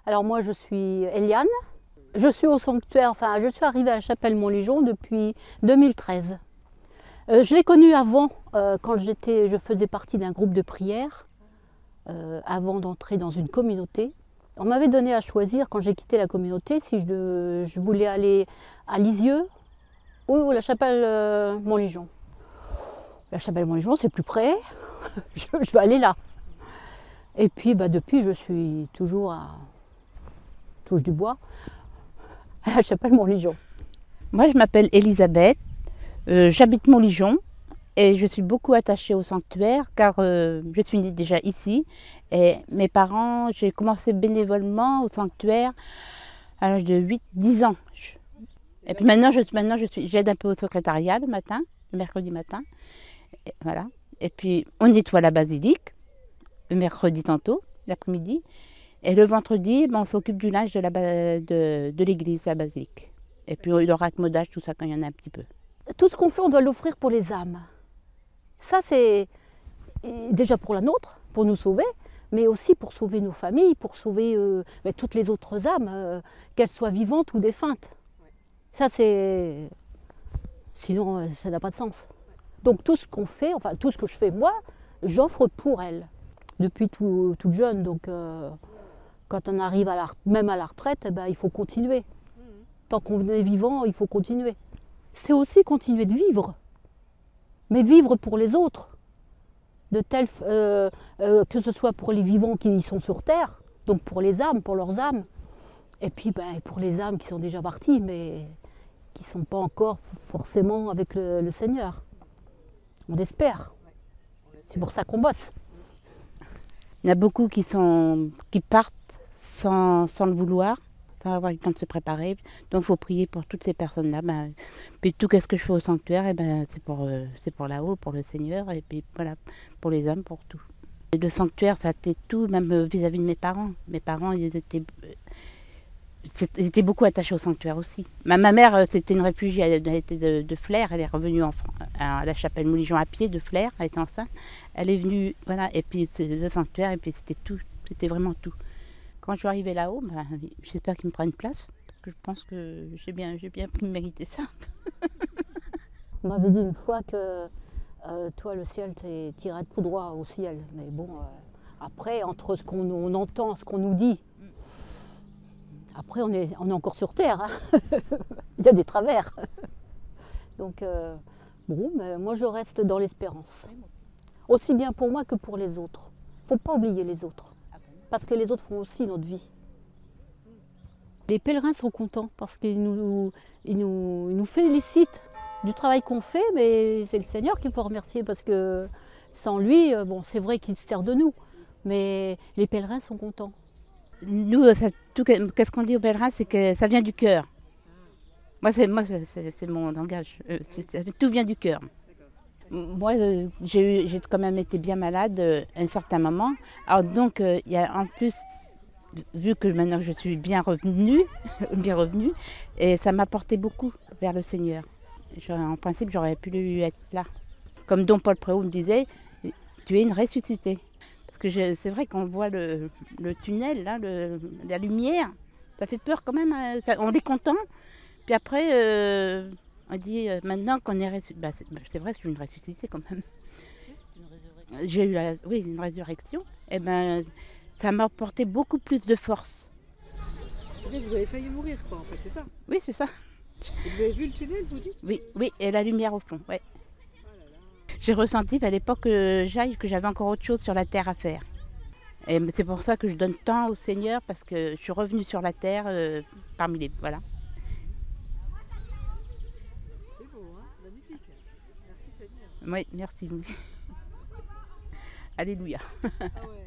Alors moi je suis Eliane, je suis au sanctuaire, enfin je suis arrivée à la chapelle Montléjon depuis 2013. Je l'ai connue avant, quand je faisais partie d'un groupe de prière, avant d'entrer dans une communauté. On m'avait donné à choisir quand j'ai quitté la communauté si je voulais aller à Lisieux ou la chapelle Montléjon. La chapelle Montléjon c'est plus près, je vais aller là. Et puis depuis je suis toujours à touche du bois, à la chapelle Montléjon. Moi, je m'appelle Elisabeth, j'habite Montléjon et je suis beaucoup attachée au sanctuaire car je suis née déjà ici. Et mes parents, j'ai commencé bénévolement au sanctuaire à l'âge de 8-10 ans. Et puis maintenant, j'aide un peu au secrétariat le matin, le mercredi matin. Et voilà. Et puis, on nettoie la basilique, le mercredi tantôt, l'après-midi. Et le vendredi, on s'occupe du linge de l'église, la basilique. Et puis le raccommodage, tout ça, quand il y en a un petit peu. Tout ce qu'on fait, on doit l'offrir pour les âmes. Ça, c'est déjà pour la nôtre, pour nous sauver, mais aussi pour sauver nos familles, pour sauver toutes les autres âmes, qu'elles soient vivantes ou défuntes. Ça, c'est... Sinon, ça n'a pas de sens. Donc tout ce qu'on fait, enfin tout ce que je fais moi, j'offre pour elles. Depuis toute jeune, donc... Quand on arrive même à la retraite, eh ben, il faut continuer. Tant qu'on est vivant, il faut continuer. C'est aussi continuer de vivre, mais vivre pour les autres, que ce soit pour les vivants qui sont sur Terre, donc pour les âmes, pour leurs âmes, et puis pour les âmes qui sont déjà parties, mais qui ne sont pas encore forcément avec le Seigneur. On espère. C'est pour ça qu'on bosse. Il y en a beaucoup qui partent sans le vouloir, sans avoir eu le temps de se préparer. Donc il faut prier pour toutes ces personnes-là. Puis tout ce que je fais au sanctuaire, c'est pour là-haut, pour le Seigneur, et puis voilà, pour les âmes, pour tout. Et le sanctuaire, ça a été tout, même vis-à-vis de mes parents. Mes parents, ils étaient beaucoup attachés au sanctuaire aussi. Ma mère, c'était une réfugiée, elle était de Flers, elle est revenue à la chapelle Montléjon à pied de Flers, elle était enceinte. Elle est venue, voilà, et puis c'est le sanctuaire, et puis c'était tout, c'était vraiment tout. Quand je suis arrivée là-haut, j'espère qu'ils me prennent une place, parce que je pense que j'ai bien pu mériter ça. On m'avait dit une fois que toi, le ciel, t'irais tout droit au ciel. Mais bon, après, entre ce qu'on entend, ce qu'on nous dit, après, on est encore sur Terre. Hein. Il y a des travers. Donc, bon, mais moi, je reste dans l'espérance. Aussi bien pour moi que pour les autres. Il ne faut pas oublier les autres. Parce que les autres font aussi notre vie. Les pèlerins sont contents parce qu'ils nous félicitent du travail qu'on fait, mais c'est le Seigneur qu'il faut remercier parce que sans lui, bon, c'est vrai qu'il se sert de nous, mais les pèlerins sont contents. Nous, qu'est-ce qu'on dit aux pèlerins, c'est que ça vient du cœur. Moi, c'est mon langage. Tout vient du cœur. Moi, j'ai quand même été bien malade à un certain moment. Alors donc, il y a en plus, vu que maintenant je suis bien revenue, et ça m'a porté beaucoup vers le Seigneur. En principe, j'aurais pu être là. Comme Don Paul Préau me disait, tu es une ressuscitée. Parce que c'est vrai qu'on voit le tunnel, là, la lumière, ça fait peur quand même. On est content. Puis après, on dit maintenant qu'on est ressuscité. C'est vrai, je suis une ressuscitée quand même. J'ai eu une résurrection. Et ça m'a apporté beaucoup plus de force. C'est-à-dire que vous avez failli mourir, quoi, en fait, c'est ça? Oui, c'est ça. Et vous avez vu le tunnel, vous dites? Oui, et la lumière au fond, ouais. J'ai ressenti à l'époque que j'avais encore autre chose sur la terre à faire. Et c'est pour ça que je donne tant au Seigneur, parce que je suis revenue sur la terre parmi les... Voilà. C'est beau, hein? Magnifique. Merci Seigneur. Oui, merci. Alléluia. Ah ouais.